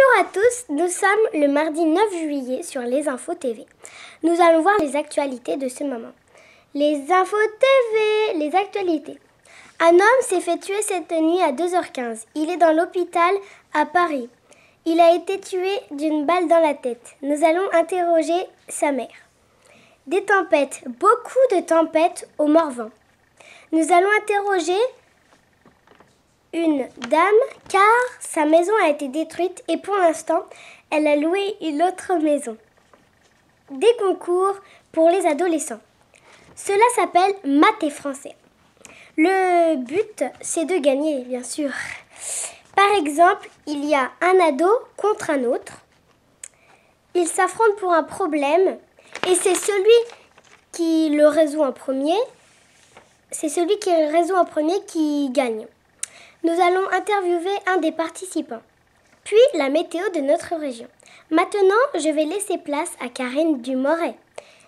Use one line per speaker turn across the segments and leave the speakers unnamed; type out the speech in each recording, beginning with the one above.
Bonjour à tous, nous sommes le mardi 9 juillet sur les Infos TV. Nous allons voir les actualités de ce moment. Les Infos TV, les actualités. Un homme s'est fait tuer cette nuit à 2h15. Il est dans l'hôpital à Paris. Il a été tué d'une balle dans la tête. Nous allons interroger sa mère. Des tempêtes, beaucoup de tempêtes au Morvan. Nous allons interroger une dame car sa maison a été détruite et pour l'instant, elle a loué une autre maison. Des concours pour les adolescents. Cela s'appelle maths et français. Le but, c'est de gagner, bien sûr. Par exemple, il y a un ado contre un autre. Ils s'affrontent pour un problème et c'est celui qui le résout en premier. C'est celui qui le résout en premier qui gagne. Nous allons interviewer un des participants, puis la météo de notre région. Maintenant, je vais laisser place à Karine Dumoret.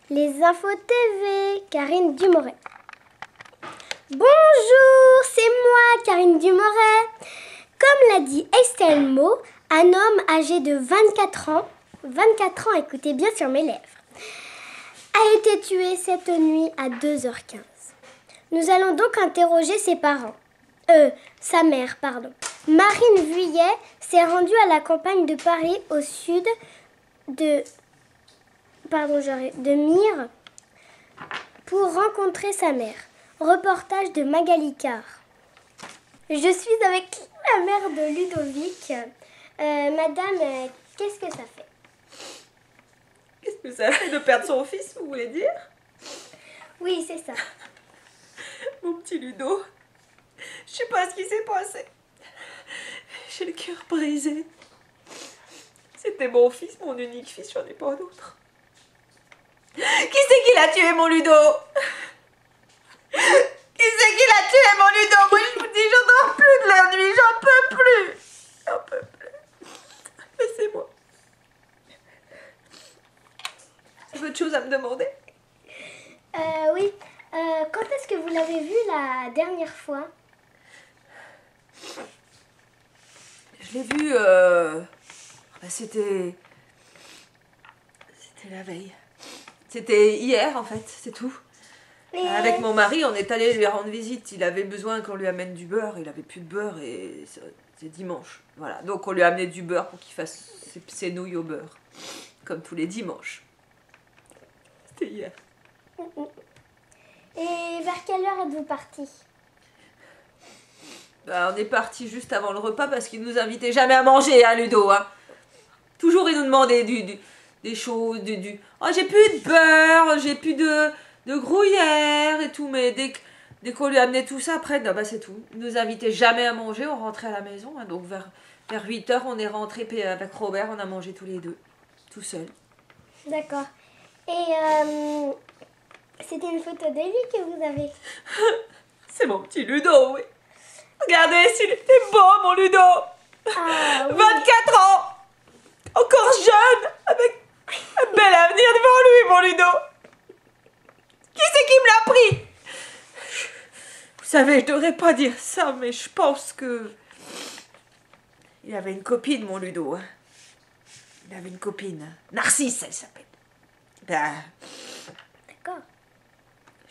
Les Infos TV, Karine Dumoret. Bonjour, c'est moi, Karine Dumoret. Comme l'a dit Estelle Mo, un homme âgé de 24 ans, écoutez bien sur mes lèvres, a été tué cette nuit à 2h15. Nous allons donc interroger ses parents. Sa mère, pardon. Marine Vuillet s'est rendue à la campagne de Paris au sud de Myre pour rencontrer sa mère. Reportage de Magali Carr. Je suis avec la mère de Ludovic. Madame, qu'est-ce que ça fait?
Qu'est-ce que ça fait de perdre son fils, vous voulez dire?
Oui, c'est ça.
Mon petit Ludo. Je sais pas ce qui s'est passé. J'ai le cœur brisé. C'était mon fils, mon unique fils, j'en ai pas d'autre. Qui c'est qui l'a tué, mon Ludo? Qui c'est qui l'a tué, mon Ludo? Moi, je vous dis, j'en dors plus de la nuit, j'en peux plus. J'en peux plus. Laissez-moi. Avez-vous autre chose à me demander?
Oui. Quand est-ce que vous l'avez vu la dernière fois?
Je l'ai vu, c'était la veille. C'était hier, en fait, c'est tout.
Et
Avec mon mari, on est allé lui rendre visite. Il avait besoin qu'on lui amène du beurre. Il avait plus de beurre et c'est dimanche. Voilà, donc on lui a amené du beurre pour qu'il fasse ses nouilles au beurre. Comme tous les dimanches. C'était hier.
Et vers quelle heure êtes-vous parti?
On est parti juste avant le repas parce qu'il nous invitait jamais à manger, hein, Ludo. Hein. Toujours il nous demandait des choses, Oh, j'ai plus de beurre, j'ai plus de gruyère et tout, mais dès qu'on lui amenait tout ça, après, non, bah, c'est tout. Il nous invitait jamais à manger, on rentrait à la maison. Hein, donc vers 8h, on est rentré avec Robert, on a mangé tous les deux, tout seul.
D'accord. Et c'était une photo de lui que vous avez?
C'est mon petit Ludo, oui. Regardez s'il était beau, mon Ludo.
Ah, oui.
24 ans. Encore jeune, avec un bel avenir devant lui, mon Ludo. Qui c'est qui me l'a pris? Vous savez, je devrais pas dire ça, mais je pense que... Il avait une copine, mon Ludo. Hein. Il avait une copine. Narcisse, elle s'appelle. Ben...
D'accord.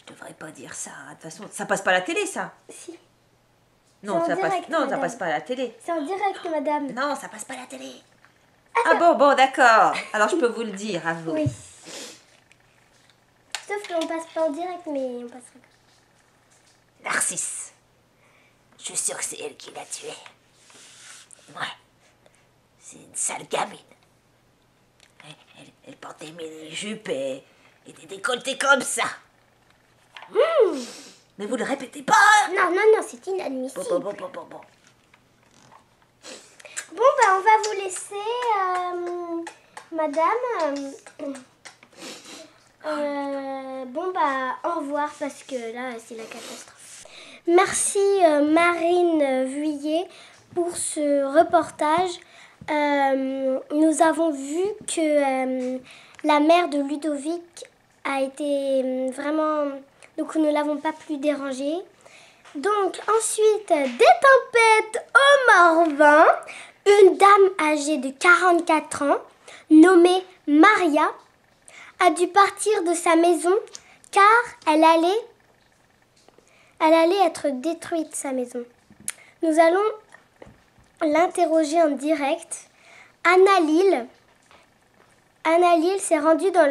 Je devrais pas dire ça. De toute façon, ça passe pas à la télé, ça.
Si.
Non, ça
direct,
passe... non, ça
madame.
passe pas à la télé.
C'est en direct, madame.
Non, ça passe pas à la télé. Ah bon, d'accord. Alors je peux vous le dire à vous.
Oui. Sauf qu'on passe pas en direct, mais on passera.
Narcisse. Je suis sûre que c'est elle qui l'a tué. Ouais. C'est une sale gamine. Elle portait mes jupes et des décolletés comme ça. Mais vous le répétez pas.
Non, c'est inadmissible.
Bon.
Bon, bah, on va vous laisser, madame. Bon, bah, au revoir, parce que là, c'est la catastrophe. Merci, Marine Vuillet, pour ce reportage. Nous avons vu que la mère de Ludovic a été vraiment... Donc, nous ne l'avons pas plus dérangée. Donc, ensuite, des tempêtes au Morvan. Une dame âgée de 44 ans, nommée Maria, a dû partir de sa maison car elle allait être détruite, sa maison. Nous allons l'interroger en direct. Anna Lille s'est rendue dans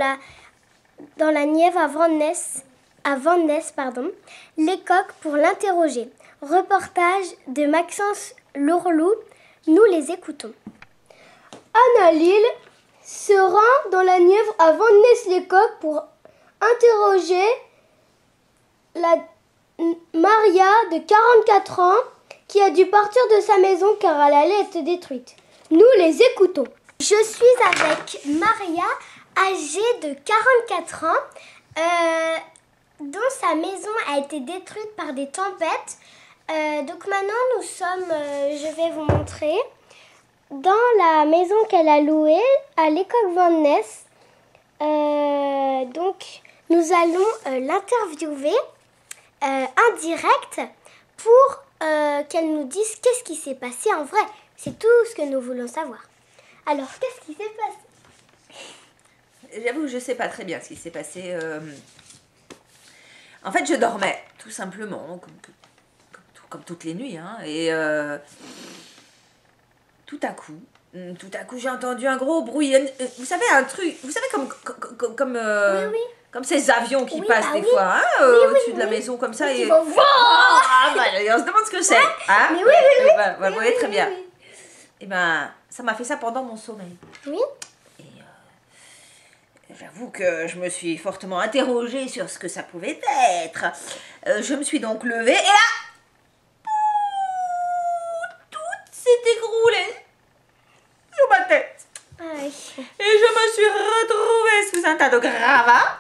la Nièvre à Vannes, Lecoq pour l'interroger. Reportage de Maxence Lourlou. Nous les écoutons. Anna Lille se rend dans la Nièvre à Vannes-les-Coq pour interroger la Maria de 44 ans qui a dû partir de sa maison car elle allait être détruite. Nous les écoutons. Je suis avec Maria, âgée de 44 ans, dont sa maison a été détruite par des tempêtes. Donc maintenant, nous sommes, je vais vous montrer, dans la maison qu'elle a louée à Lecoq Vannes. Donc, nous allons l'interviewer en direct pour qu'elle nous dise qu'est-ce qui s'est passé en vrai. C'est tout ce que nous voulons savoir. Alors, qu'est-ce qui s'est passé?
J'avoue, je sais pas très bien ce qui s'est passé. En fait, je dormais, tout simplement, comme toutes les nuits. Hein, et tout à coup, j'ai entendu un gros bruit. Vous savez, un truc, vous savez,
Oui.
comme ces avions qui passent des
oui.
fois, hein, au-dessus de la maison, comme ça. Et on se demande ce que c'est. Hein,
Mais oui.
Vous voyez très bien. Et ben, ça m'a fait ça pendant mon sommeil.
Oui.
Et j'avoue que je me suis fortement interrogée sur ce que ça pouvait être. Je me suis donc levée et là, tout s'est écroulé sur ma tête.
Aïe.
Et je me suis retrouvée sous un tas de gravats.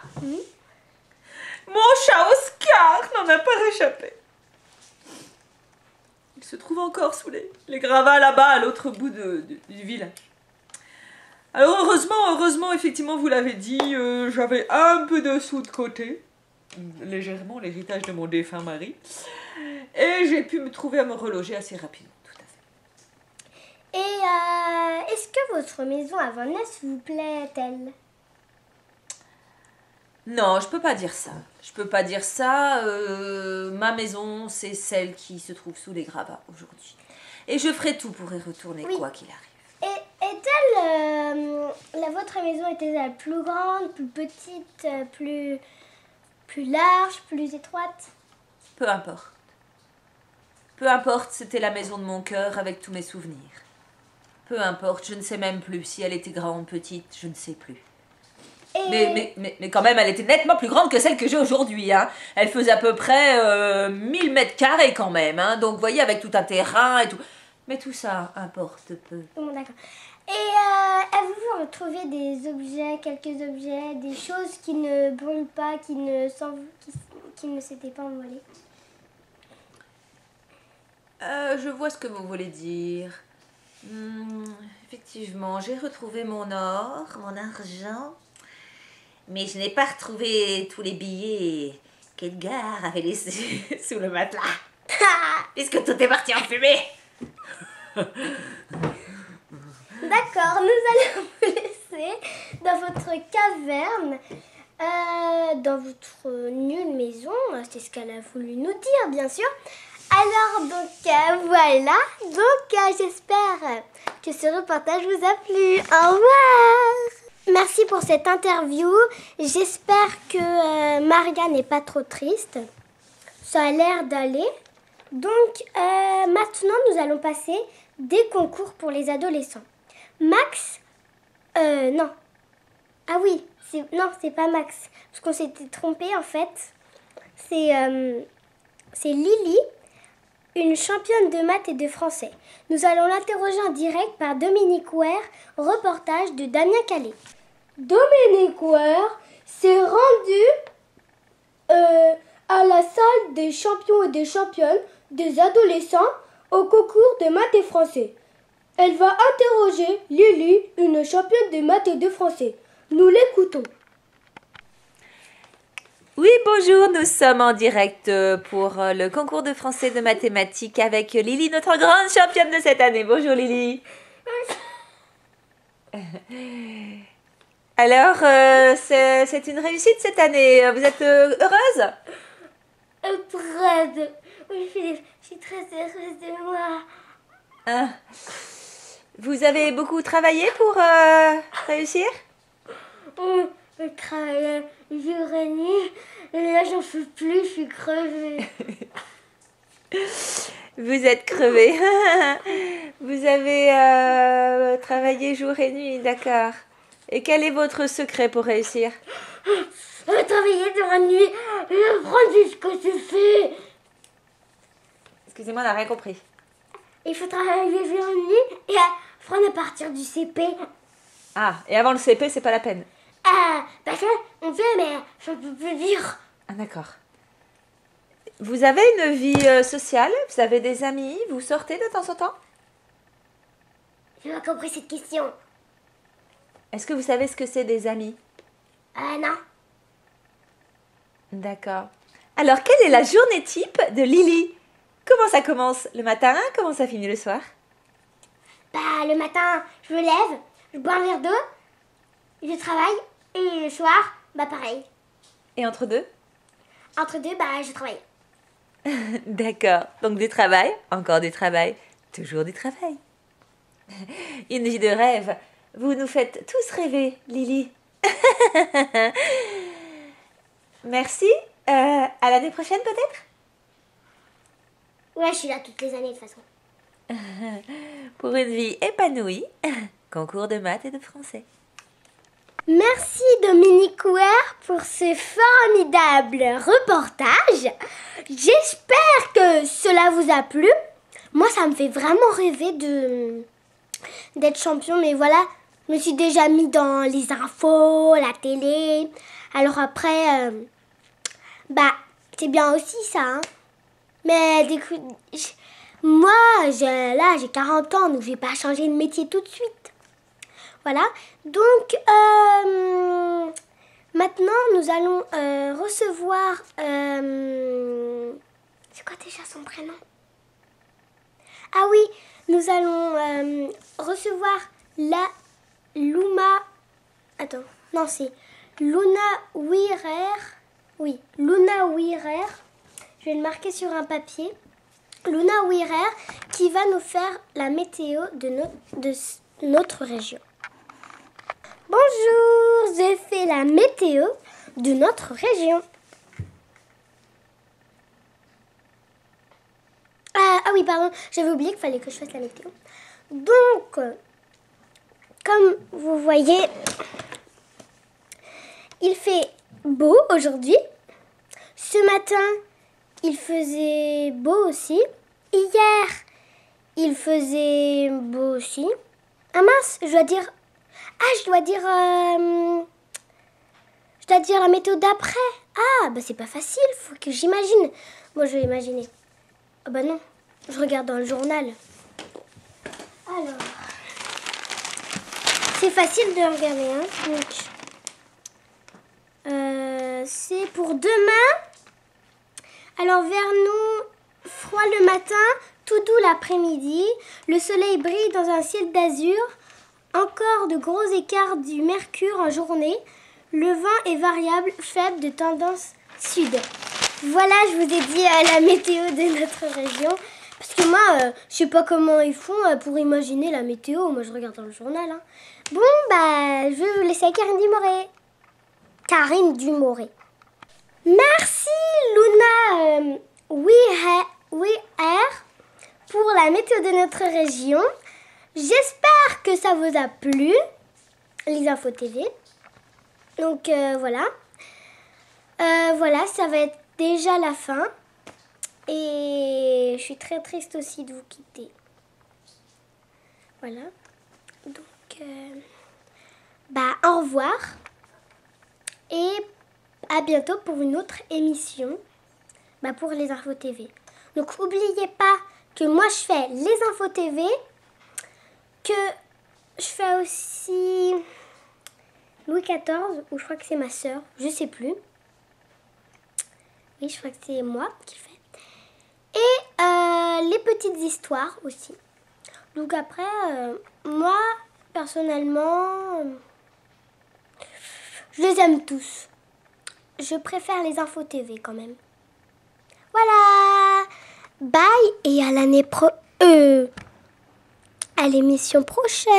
Mon chat Oscar n'en a pas réchappé. Il se trouve encore sous les gravats là-bas, à l'autre bout du village. Alors heureusement, effectivement, vous l'avez dit, j'avais un peu de sous de côté, légèrement, l'héritage de mon défunt mari, et j'ai pu me trouver à me reloger assez rapidement, tout à fait.
Et est-ce que votre maison à Vannes vous plaît-elle?
Non, je peux pas dire ça. Ma maison, c'est celle qui se trouve sous les gravats aujourd'hui. Et je ferai tout pour y retourner, quoi qu'il arrive.
Et votre maison était-elle plus grande, plus petite, plus large, plus étroite?
Peu importe. Peu importe, c'était la maison de mon cœur avec tous mes souvenirs. Peu importe, je ne sais même plus si elle était grande, petite, je ne sais plus. Mais quand même, elle était nettement plus grande que celle que j'ai aujourd'hui. Hein. Elle faisait à peu près 1000 mètres carrés quand même. Hein. Donc, vous voyez, avec tout un terrain et tout. Mais tout ça importe peu.
Bon, d'accord. Et avez-vous retrouvé quelques objets, des choses qui ne brûlent pas, qui ne s'étaient pas envolées?
Je vois ce que vous voulez dire. Effectivement, j'ai retrouvé mon or, mon argent. Mais je n'ai pas retrouvé tous les billets qu'Edgar avait laissés sous le matelas. Puisque tout est parti en fumée.
D'accord, nous allons vous laisser dans votre caverne, dans votre nulle maison. C'est ce qu'elle a voulu nous dire, bien sûr. Alors, donc, voilà. Donc, j'espère que ce reportage vous a plu. Au revoir. Merci pour cette interview. J'espère que Maria n'est pas trop triste. Ça a l'air d'aller. Donc, maintenant, nous allons passer des concours pour les adolescents. Max, non. Ah oui, non, c'est pas Max. Parce qu'on s'était trompé, en fait. C'est Lily, une championne de maths et de français. Nous allons l'interroger en direct par Dominique Ware, reportage de Damien Calais. Dominique Ware s'est rendu à la salle des champions et des championnes des adolescents au concours de maths et français. Elle va interroger Lily, une championne de maths et de français. Nous l'écoutons.
Oui, bonjour, nous sommes en direct pour le concours de français de mathématiques avec Lily, notre grande championne de cette année. Bonjour Lily. Alors, c'est une réussite cette année. Vous êtes heureuse?
Heureuse. Oui, Philippe, je suis très heureuse de moi.
Hein? Vous avez beaucoup travaillé pour réussir?
Je travaille jour et nuit. Et là, j'en peux plus, je suis crevée.
Vous êtes crevée. Vous avez travaillé jour et nuit, d'accord. Et quel est votre secret pour réussir?
Travailler dans la nuit et apprendre jusqu'au suffit.
Excusez-moi, on n'a rien compris.
Il faut travailler jour et nuit et apprendre à partir du CP.
Ah, et avant le CP, c'est pas la peine.
Ah, parce qu'on fait, mais j'en peux plus dire.
Ah, d'accord. Vous avez une vie sociale? Vous avez des amis? Vous sortez de temps en temps?
J'ai pas compris cette question.
Est-ce que vous savez ce que c'est des amis?
Non.
D'accord. Alors, quelle est la journée type de Lily? Comment ça commence le matin? Comment ça finit le soir?
Bah, le matin, je me lève, je bois un verre d'eau, je travaille, et le soir, bah pareil.
Et entre deux?
Entre deux, bah je travaille.
D'accord. Donc du travail, encore du travail, toujours du travail. Une vie de rêve. Vous nous faites tous rêver, Lily. Merci. À l'année prochaine peut-être?
Ouais, je suis là toutes les années de toute façon.
Pour une vie épanouie. Concours de maths et de français.
Merci Dominique Ouer pour ce formidable reportage. J'espère que cela vous a plu. Moi, ça me fait vraiment rêver d'être champion. Mais voilà, je me suis déjà mis dans les infos, la télé. Alors après, bah, c'est bien aussi ça. Hein. Mais moi, j'ai 40 ans, donc je vais pas changer de métier tout de suite. Voilà, donc maintenant nous allons recevoir... c'est quoi déjà son prénom? Ah oui, nous allons recevoir la Luma... Attends, non c'est Luna Wirer. Oui, Luna Wirer. Je vais le marquer sur un papier. Luna Wirer qui va nous faire la météo de notre région. Bonjour, j'ai fait la météo de notre région. Ah oui, pardon, j'avais oublié qu'il fallait que je fasse la météo. Donc, comme vous voyez, il fait beau aujourd'hui. Ce matin, il faisait beau aussi. Hier, il faisait beau aussi. Ah mince, je dois dire la météo d'après. Ah, bah c'est pas facile, faut que j'imagine. Moi, je vais imaginer. Ah bah non, je regarde dans le journal. Alors, c'est facile de regarder, hein. Donc, c'est pour demain. Alors, vers nous, froid le matin, tout doux l'après-midi. Le soleil brille dans un ciel d'azur. Encore de gros écarts du mercure en journée. Le vent est variable, faible de tendance sud. Voilà, je vous ai dit la météo de notre région. Parce que moi, je sais pas comment ils font pour imaginer la météo. Moi, je regarde dans le journal. Hein. Bon, bah, je vais vous laisser à Karine Dumoré. Karine Dumoré. Merci, Luna Wirer pour la météo de notre région. J'espère que ça vous a plu, les infos TV. Donc voilà. Voilà, ça va être déjà la fin. Et je suis très triste aussi de vous quitter. Voilà. Donc, bah, au revoir. Et à bientôt pour une autre émission bah, pour les infos TV. Donc, n'oubliez pas que moi, je fais les infos TV. Que je fais aussi Louis XIV, ou je crois que c'est ma sœur, je sais plus. Oui, je crois que c'est moi qui le fais. Et les petites histoires aussi. Donc après, Moi, personnellement, je les aime tous. Je préfère les infos TV quand même. Voilà. Bye et à l'année à l'émission prochaine.